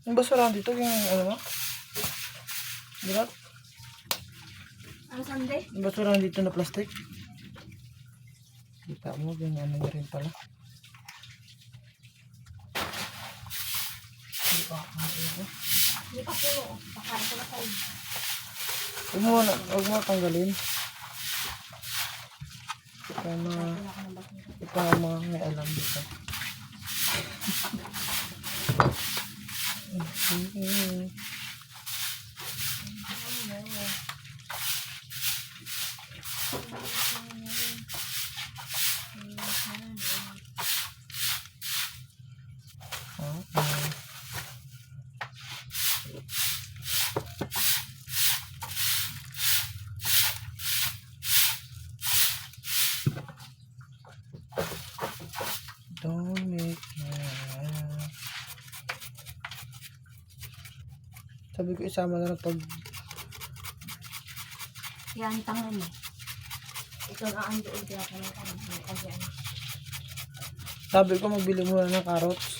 Yung basurahan dito, yung ano mo? Diba? Ang sande? Yung basurahan dito na plastic. Kita mo, ganyan ano rin pala. Hindi pa po. Pakain ko na kayo. Huwag mo tanggalin. Ito mga may alam dito. Don't make me laugh. Sabi ko isama na lang pag Yan, tangan mo. Ito na ang doon kaya ka lang kasi ano. sabi ko magbili muna ng carrots.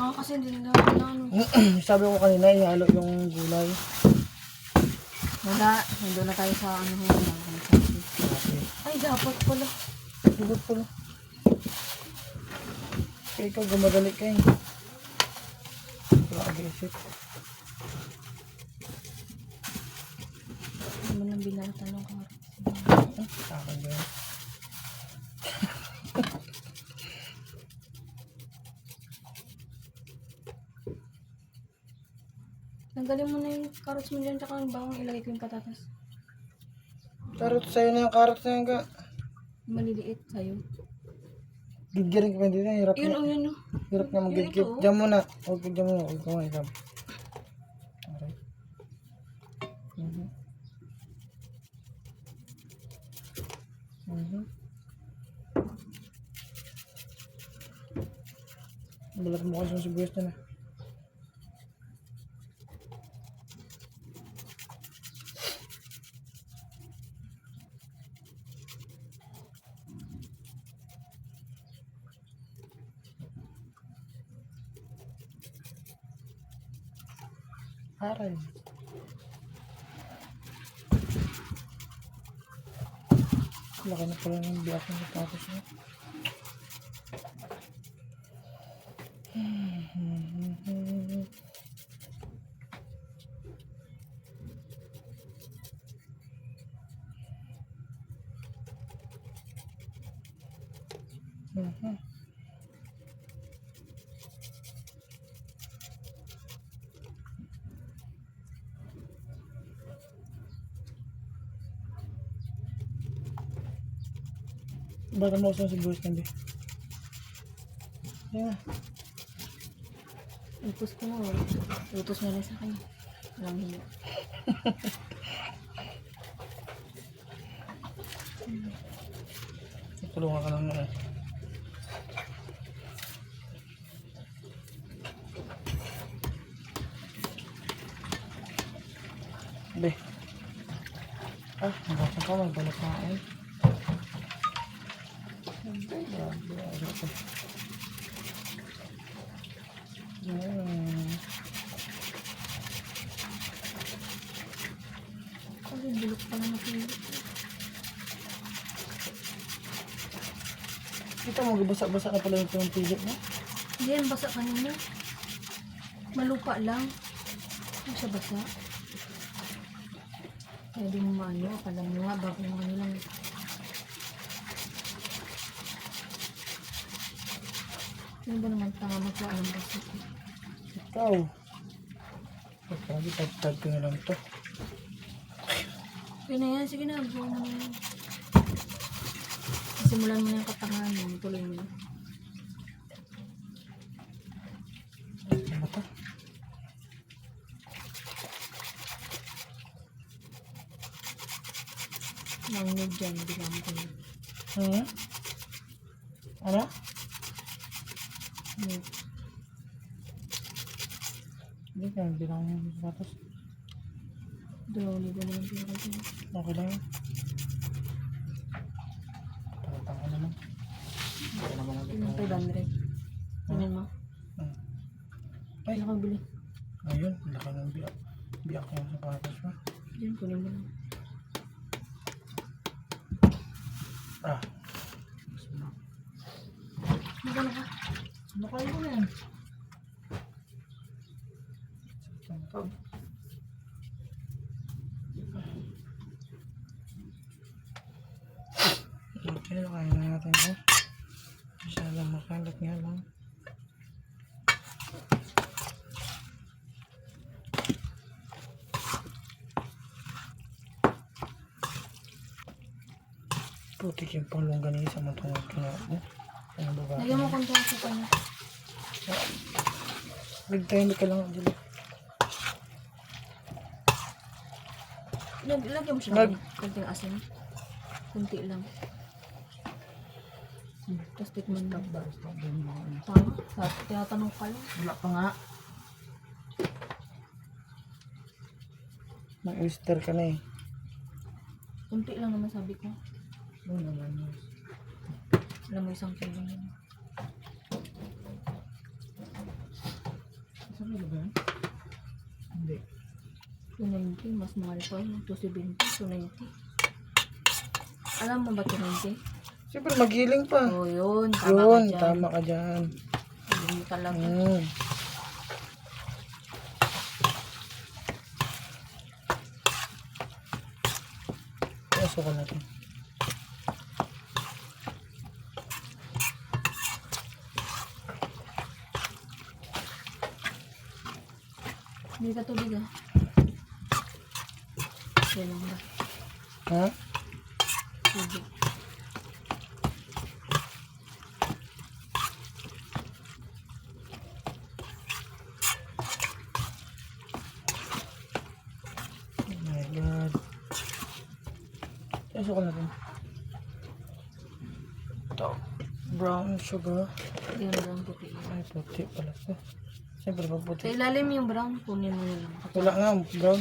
Saka kasi hindi na ano. Sabi ko kanina, ihalo yung gulay. Wala, nandun na tayo sa ano ngayon. Okay. Ay, dapat pala. Hugot pala. Kaya ikaw gumadali ka eh. Walaag-isip. Hindi mo lang binalatan ng karot. Sa akin ba yun? Tanggalin mo na yung carrots mo dyan, tsaka yung bawang ilagay ko yung patatas. Karot sa'yo na yung karot na yung ka. Maliliit sa'yo. Gigiring ka pa dito. Hirap Yun na. o, yun o. Hirap na mag-gigit. Yun ito. Diyan muna. Huwag dyan muna. Huwag ka mahirap. Alright. Mhm. Mhm. Balat mo kasi yung sibuyas na na. Aray. Laki na pala ng biyak ng sapatos niya. Mhm. Bata mo sa sibuyas na, be. Yeah. Utos ko na o. Utos na lang sa akin. Walang hiyo. Tulungan ka lang na eh. Be. Ah, nabasa ka. May balak na eh. Grabe, ano to. Kasi bulok pa lang ako. Kita mo, basa-basa na pala yung pinang mo. Hindi yan basa kanina. Malupa lang. Hindi siya basa. Kaya di mo maano. Akala mo nga bago mo ano lang. Ano ba naman tanga magpaan ng basa? Ikaw. Pagkagi, tag-tag ko na lang to. Okay na yan. Sige na. Buo mo na yan. Simulan mo na yung katangahan. Tuloy mo na. Ano to? Nangnog dyan. Bilang ko na. Hmm? Ano? Hmm. Hindi ka, bilang yung sapatos. 2,000 na lang pinakal ko. Okay lang yun. Tanga-tanga naman. Hindi naman natin. Yung 500. Tingnan mo. Ay, Ano ka bili? ayun. Laki ng biyak. Biyak yung sapatos mo. Diyan, kunin mo lang. Ah. Magkano ka? Nakaya ko na yan. Okay, nakain na natin ito. Masyadong makalat nga lang. Putik yung panglongganisa mo itong kinaot mo. Ano ba ba? Lagyan mo konti ang suka niya. Nagtahimik ka lang dito. Lagyan mo siya ng konting asin. Kunti lang. Tapos tikman mo. Tama? Tinatanong ka lang. Wala pa nga. Mag-oyster ka na eh. Kunti lang naman sabi ko. Oo naman yun. Alam mo 1 kilo yun. Sa kilo ba yan? Hindi. 290, mas mahal pa yun. 270, 290. Alam mo ba 290? Siyempre, maghiling pa. Oo, yun. Yun, Tama ka dyan. tama ka dyan. Yun talaga. Mm. Pasukan natin. Hindi ka tubig ah. Okay lang ba? Ha? Tubig. Oh my God. Pasukan natin. Ito. Brown sugar. Yun lang puti. Ay, puti pala ito. Siyempre, pag Sa puti. ilalim yung brown, kunin mo na lang. Wala nga, brown.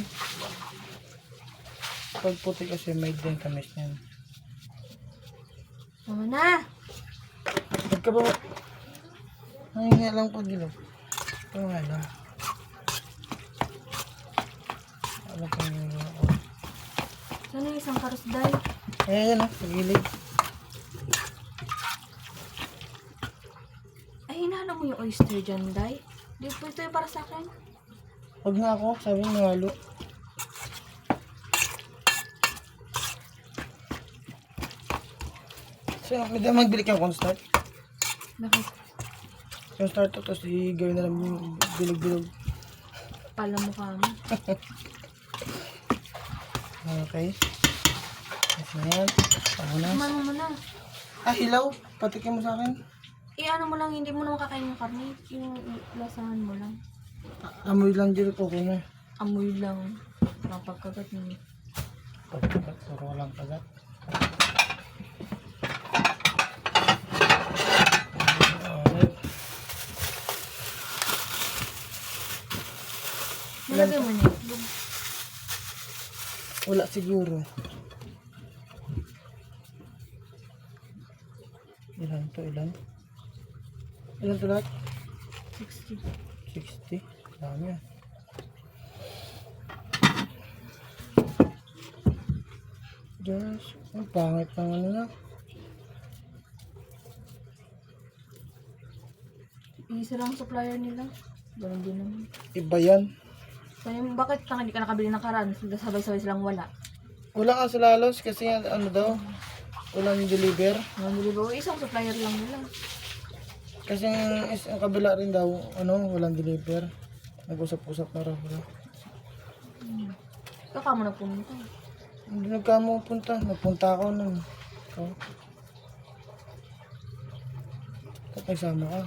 Pag puti kasi may din tamis niyan. Tama na! Pagka ba? Nanginga lang po dilo. Ito nga lang. Alam ko yung ako. Sana yung isang karusday. Ayan, sa gilid. Ay, hinahanap mo yung oyster dyan, Day. Di po ito yung para sa akin. Huwag nga ako, sabi ng halo. So, may dami magbili kang cornstarch. Bakit? Cornstarch to, tapos gawin na lang yung bilog-bilog. Pala mo kami. Okay. Kasi na yan. Ako na. Kumain mo muna. Ah, ilaw. Patikin mo sa akin. Ano mo lang, hindi mo na makakain yung karne. Yung lasahan mo lang. Amoy lang dito ko na. Amoy lang. Napagkagat mo. Pagkagat, puro lang kagat. Alright. Nilagay mo niya. Wala siguro. Ilan to, ilan? Ilan to lahat? 60. 60. Dami ah. Diyos. Ang pangit ng ano na. Isa lang supplier nila. Ganun din naman. Iba yan. Kaya bakit hindi ka nakabili ng karan? Sabay-sabay silang wala. Wala ka sa lalos kasi ano daw. Walang deliver. Nandilibo, isang supplier lang nila. Kasi ang kabila rin daw, ano, walang deliver. Nag-usap-usap na raw. Ikaw ka mo nagpunta. Hindi nagkamo punta. Nagpunta ako nun. Ikaw. Kapag sama ka.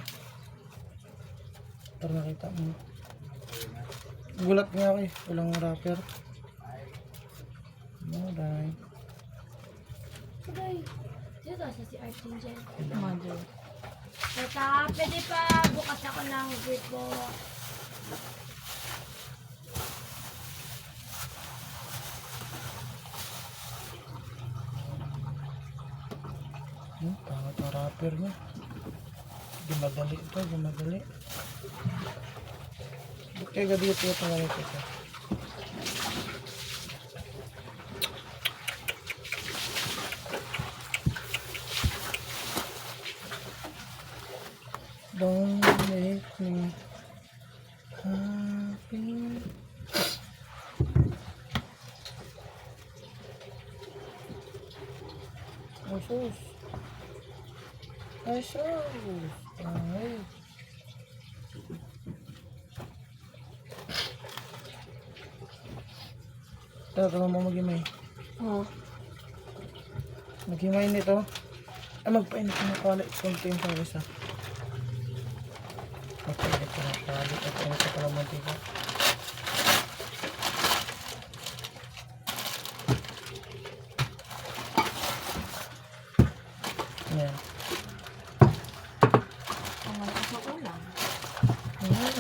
Para nakita mo. Gulat nga ako eh. Walang rapper. Alright. Sabay, dito sa si Artin dyan. Mother. Teka, pwede pa bukas ako ng grip ko. Pangat ang rapper mo. Gumadali ito, gumadali. Kaya gabi ito yung pangalit ito. Don't make me happy. Oh, sus. Ay, sus. Ay. Tara mo maghimay. Oo. Maghimay nito. Ay, magpainit ko ng kalit. Kunti yung pang isa. Magpainit ko ng kalit. Magpainit ko pala mantika. Yan. Ang mga sa ulam. Yan.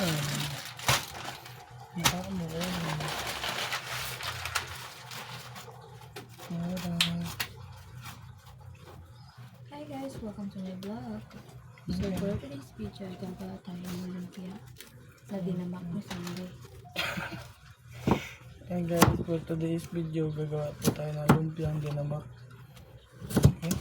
Baka mo rin. Alright. Hi guys, welcome to my vlog. So for today's video, gagawa tayo ng lumpia. Na dinamak ni Sunday. And guys, for today's video, gagawa po tayo ng lumpiang dinamak. Okay.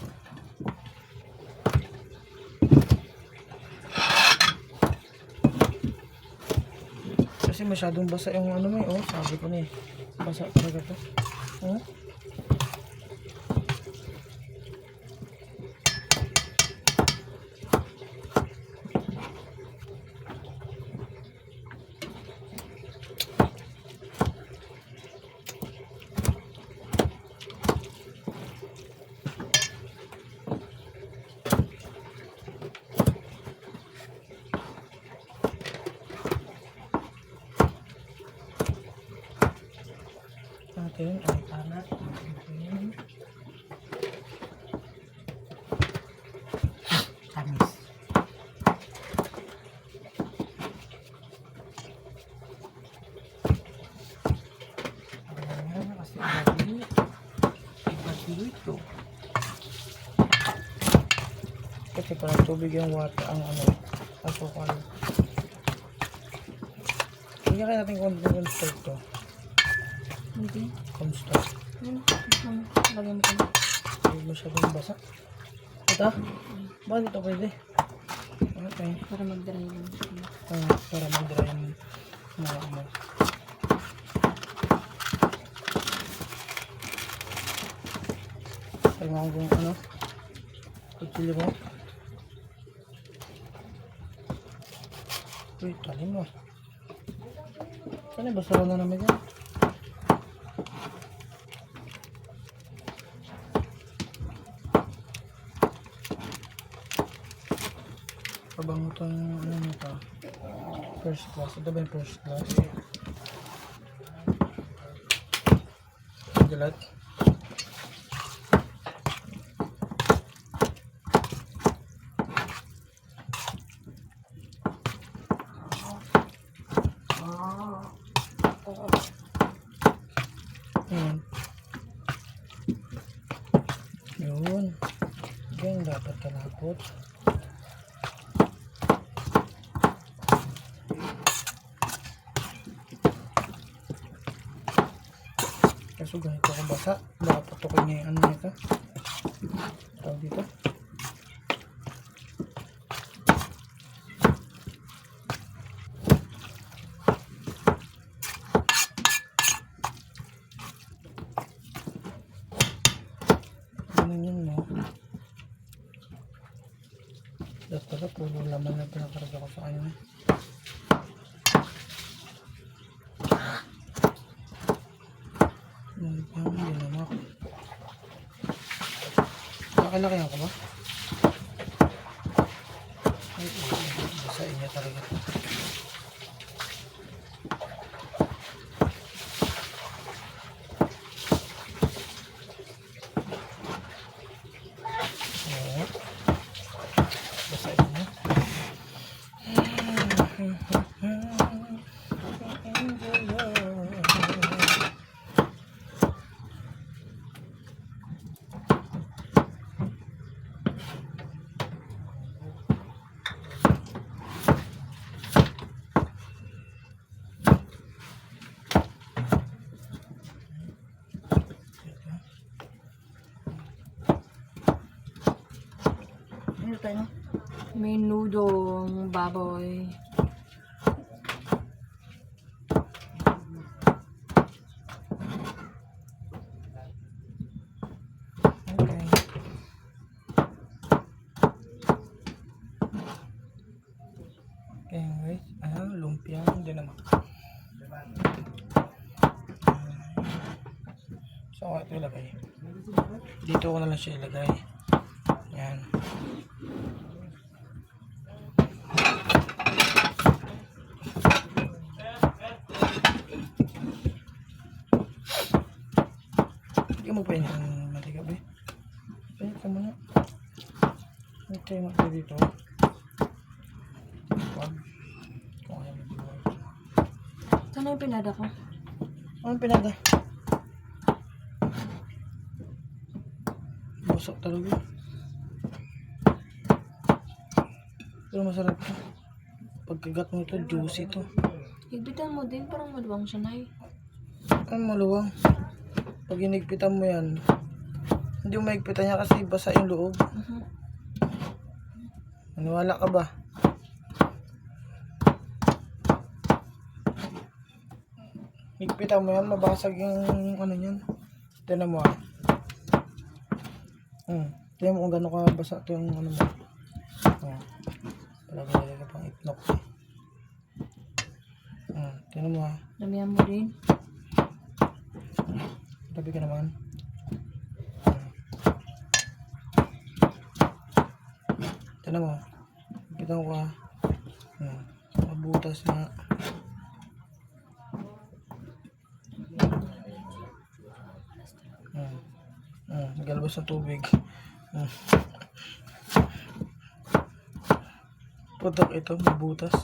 Kasi masyadong basa yung ano mo eh. Oh, sabi ko na eh. Basa talaga to. Oh. Natin ay alat. Tamis. Ayan, kasi ibagi ito. Kasi parang tubig yung water ang ano, asukal. Bigyan kaya natin kung start to. Hindi. Cornstarch. Ano? Lagyan mo ko na. Hindi masyadong basa. Ito? Bakit ito pwede? Okay. Para mag-dry lang siya. Para mag-dry yung mga ano. Kailangan kong ano. Kutsilyo ko. Uy, talim mo. Saan yung basura na namin yan? Pabango itong ano nito. First class. Ito ba yung first class? Galat. Ayan. Yun. Yan dapat kalapot. Kaso ganito kung basa, baka putukin niya yung ano nito. Tawag dito. Ganun yun, no? Dapat pala, puro laman na pinakarga ko sa kanya. Hindi naman ako. Nakalakihan ko ba? Ay, basa niya talaga. Oo. Basa niya. Ano tayo? May nudong baboy. Okay. Okay, wait. Lumpia. Hindi naman. So, ito ilagay. Dito ko na lang siya ilagay. Yan. Hindi mo pa yung matigab eh. Pwede ka muna. May tayo mati dito. Wag. Kung ayaw mo dito. Saan yung pinada ko? Anong pinada? Busok talaga. Pero masarap ito. Pagkagat mo ito, juicy to. Higpitan mo din, parang maluwang siya, Nay. Ay, maluwang. Pag hinigpitan mo yan, hindi mo mahigpitan niya kasi basa yung loob. Maniwala ka ba? Higpitan mo yan, mabasag yung ano yan. Tignan mo ah. Tignan mo kung gano'n ka basa ito yung ano mo. Talaga ka pang itlog. Tignan mo ah. Damihan mo din. Tabi ka naman. Tignan mo. Higpitan ko ah. Mabutas na. Galbas ng tubig. Putok ito, mabutas.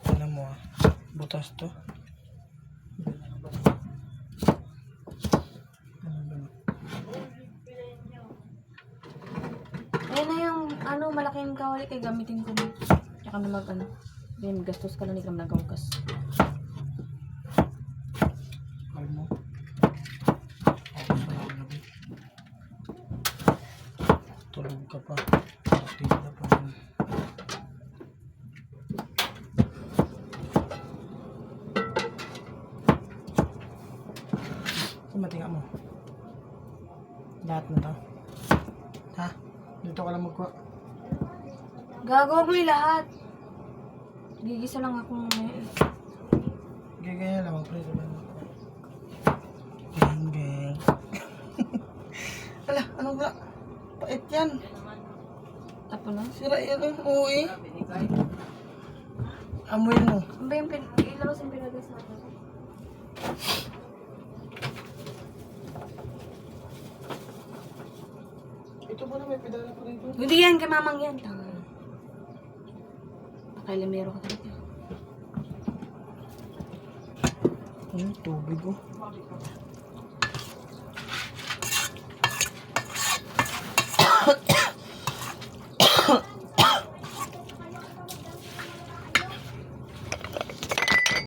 Tignan mo ah. Butas to. Ayan na yung ano, malaking kawali kay gamitin ko. Tsaka na mag ano. Then gastos ka na ni Kam nagawkas. Mahal mo. Tulog ka pa. Tingnan pa. Matinga mo. Lahat na to. Ha? Dito ka lang magkuha. Gagawa mo yung lahat. Gigisa lang ako mamaya eh. Gagaya lang. Magprito lang. Gang gang. Ala, ano ba? Pait yan. Tapo na. Sira yan. Oo eh. Amoy mo. Ano ba yung ilabas yung pinagas natin? Ito ba na may pedala pa rito? Hindi yan, kay mamang yan. Tanga. Pakailamero ka talaga. Tubig oh.